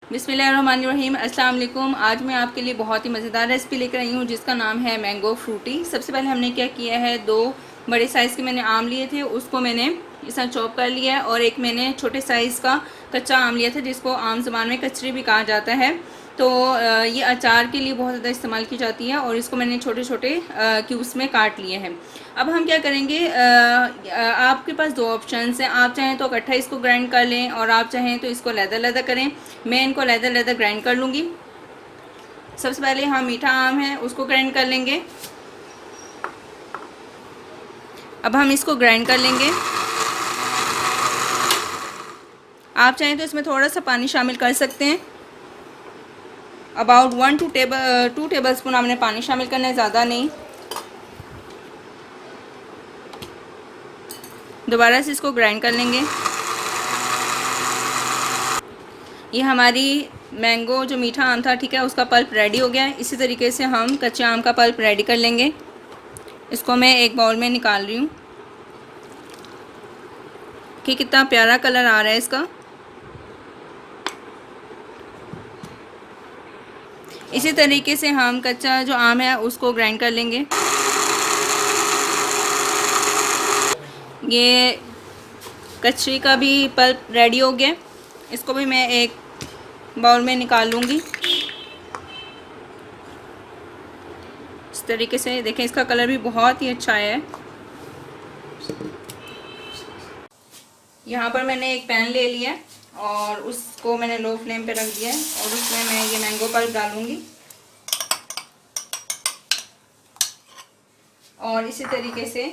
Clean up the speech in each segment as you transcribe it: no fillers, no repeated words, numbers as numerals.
बिस्मिल्लाहिर्रहमानिर्रहीम। अस्सलाम वालेकुम। आज मैं आपके लिए बहुत ही मज़ेदार रेसिपी लेकर आई हूँ जिसका नाम है मैंगो फ्रूटी। सबसे पहले हमने क्या किया है, 2 बड़े साइज़ के मैंने आम लिए थे, उसको मैंने इस तरह चॉप कर लिया है। और एक मैंने छोटे साइज़ का कच्चा आम लिया था जिसको आम ज़बान में कचरी भी कहा जाता है। तो ये अचार के लिए बहुत ज़्यादा इस्तेमाल की जाती है और इसको मैंने छोटे छोटे क्यूब्स में काट लिए हैं। अब हम क्या करेंगे, आपके पास 2 ऑप्शंस हैं। आप चाहें तो इकट्ठा इसको ग्राइंड कर लें और आप चाहें तो इसको लैदा करें। मैं इनको लैदा ग्राइंड कर लूँगी। सबसे पहले हम मीठा आम है उसको ग्राइंड कर लेंगे। अब हम इसको ग्राइंड कर लेंगे। आप चाहें तो इसमें थोड़ा सा पानी शामिल कर सकते हैं। अबाउट 2 टेबल स्पून आपने पानी शामिल करना है, ज़्यादा नहीं। दोबारा से इसको ग्राइंड कर लेंगे। ये हमारी मैंगो जो मीठा आम था, ठीक है, उसका पल्प रेडी हो गया है। इसी तरीके से हम कच्चे आम का पल्प रेडी कर लेंगे। इसको मैं एक बाउल में निकाल रही हूँ कि कितना प्यारा कलर आ रहा है इसका। इसी तरीके से हम कच्चा जो आम है उसको ग्राइंड कर लेंगे। ये कचरी का भी पल्प रेडी हो गया। इसको भी मैं एक बाउल में निकाल लूँगी। इस तरीके से देखें, इसका कलर भी बहुत ही अच्छा है। यहाँ पर मैंने एक पैन ले लिया और उसको मैंने लो फ्लेम पे रख दिया है और उसमें मैं ये मैंगो पल्प डालूँगी। और इसी तरीके से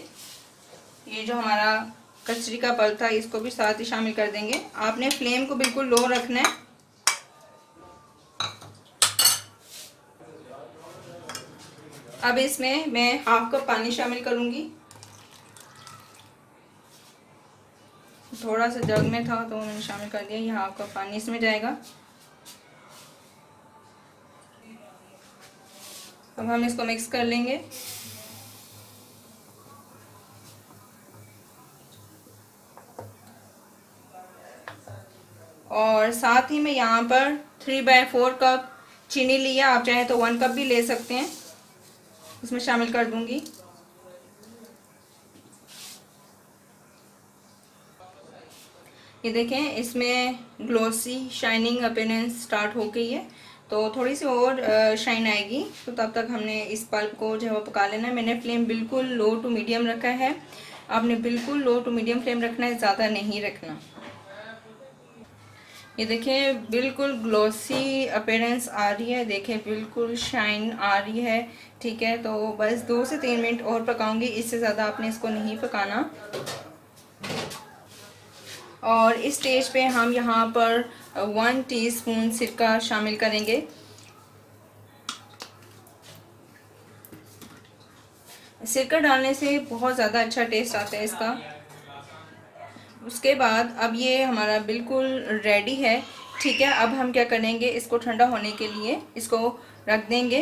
ये जो हमारा कचरी का पल्प था इसको भी साथ ही शामिल कर देंगे। आपने फ्लेम को बिल्कुल लो रखना है। अब इसमें मैं हाफ कप पानी शामिल करूँगी। थोड़ा सा जग में था तो मैंने शामिल कर दिया। ये हाफ कप पानी इसमें जाएगा। अब हम इसको मिक्स कर लेंगे। और साथ ही मैं यहाँ पर 3/4 कप चीनी लिया, आप चाहे तो 1 कप भी ले सकते हैं, इसमें शामिल कर दूंगी। ये देखें, इसमें ग्लोसी शाइनिंग अपीयरेंस स्टार्ट हो गई है, तो थोड़ी सी और शाइन आएगी। तो तब तक हमने इस पल्प को जो है वो पका लेना है। मैंने फ्लेम बिल्कुल लो टू मीडियम रखा है। आपने बिल्कुल लो टू मीडियम फ्लेम रखना है, ज़्यादा नहीं रखना। ये देखें, बिल्कुल ग्लोसी अपीयरेंस आ रही है। देखें, बिल्कुल शाइन आ रही है। ठीक है, तो बस 2 से 3 मिनट और पकाऊंगी, इससे ज़्यादा आपने इसको नहीं पकाना। और इस स्टेज पे हम यहाँ पर 1 टीस्पून सिरका शामिल करेंगे। सिरका डालने से बहुत ज़्यादा अच्छा टेस्ट आता है इसका। उसके बाद अब ये हमारा बिल्कुल रेडी है। ठीक है, अब हम क्या करेंगे, इसको ठंडा होने के लिए इसको रख देंगे।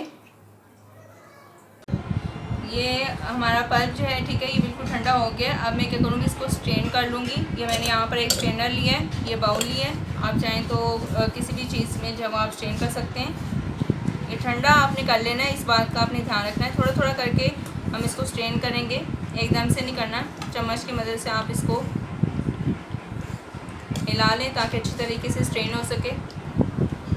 ये हमारा पल्प जो है, ठीक है, ये बिल्कुल ठंडा हो गया। अब मैं क्या करूँगी, इसको स्ट्रेन कर लूँगी। ये मैंने यहाँ पर एक स्ट्रेनर लिया है, ये बाउल लिया है। आप चाहें तो किसी भी चीज़ में जब आप स्ट्रेन कर सकते हैं। ये ठंडा आपने कर लेना है, इस बात का आपने ध्यान रखना है। थोड़ा थोड़ा करके हम इसको स्ट्रेन करेंगे, एकदम से नहीं करना। चम्मच की मदद से आप इसको हिला लें ताकि अच्छी तरीके से स्ट्रेन हो सके।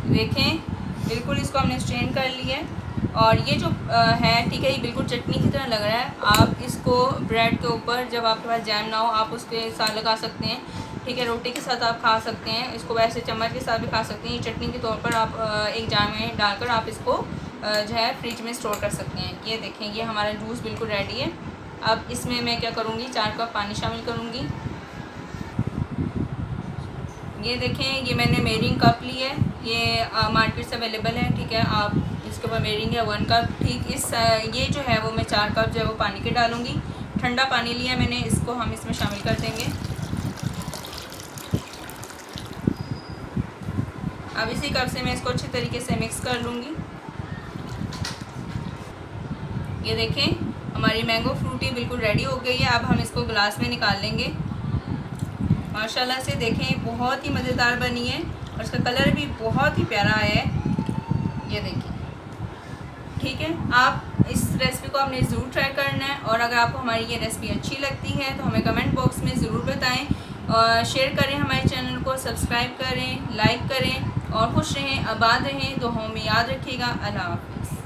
देखें, बिल्कुल इसको हमने स्ट्रेन कर लिया है। और ये जो है, ठीक है, ये बिल्कुल चटनी की तरह लग रहा है। आप इसको ब्रेड के ऊपर, जब आपके पास जैम ना हो, आप उसके साथ लगा सकते हैं। ठीक है, रोटी के साथ आप खा सकते हैं इसको, वैसे चम्मच के साथ भी खा सकते हैं। ये चटनी के तौर पर आप एक जार में डालकर आप इसको जो है फ्रिज में स्टोर कर सकते हैं। ये देखें, ये हमारा जूस बिल्कुल रेडी है। अब इसमें मैं क्या करूँगी, 4 कप पानी शामिल करूँगी। ये देखें, ये मैंने मेरिंग कप ली है, ये मार्केट से अवेलेबल है। ठीक है, आप इसके ऊपर मेरिंग है 1 कप। ठीक, इस ये जो है वो मैं 4 कप जो है वो पानी के डालूँगी। ठंडा पानी लिया मैंने, इसको हम इसमें शामिल कर देंगे। अब इसी कप से मैं इसको अच्छी तरीके से मिक्स कर लूँगी। ये देखें, हमारी मैंगो फ्रूटी बिल्कुल रेडी हो गई है। अब हम इसको गिलास में निकाल लेंगे। माशाल्लाह से देखें, बहुत ही मज़ेदार बनी है और इसका कलर भी बहुत ही प्यारा आया है, ये देखिए। ठीक है, आप इस रेसिपी को आपने ज़रूर ट्राई करना है, और अगर आपको हमारी ये रेसिपी अच्छी लगती है तो हमें कमेंट बॉक्स में ज़रूर बताएं, और शेयर करें, हमारे चैनल को सब्सक्राइब करें, लाइक करें, और खुश रहें, आबाद रहें, दुआओं में याद रखिएगा। अल्लाह हाफ़िज़।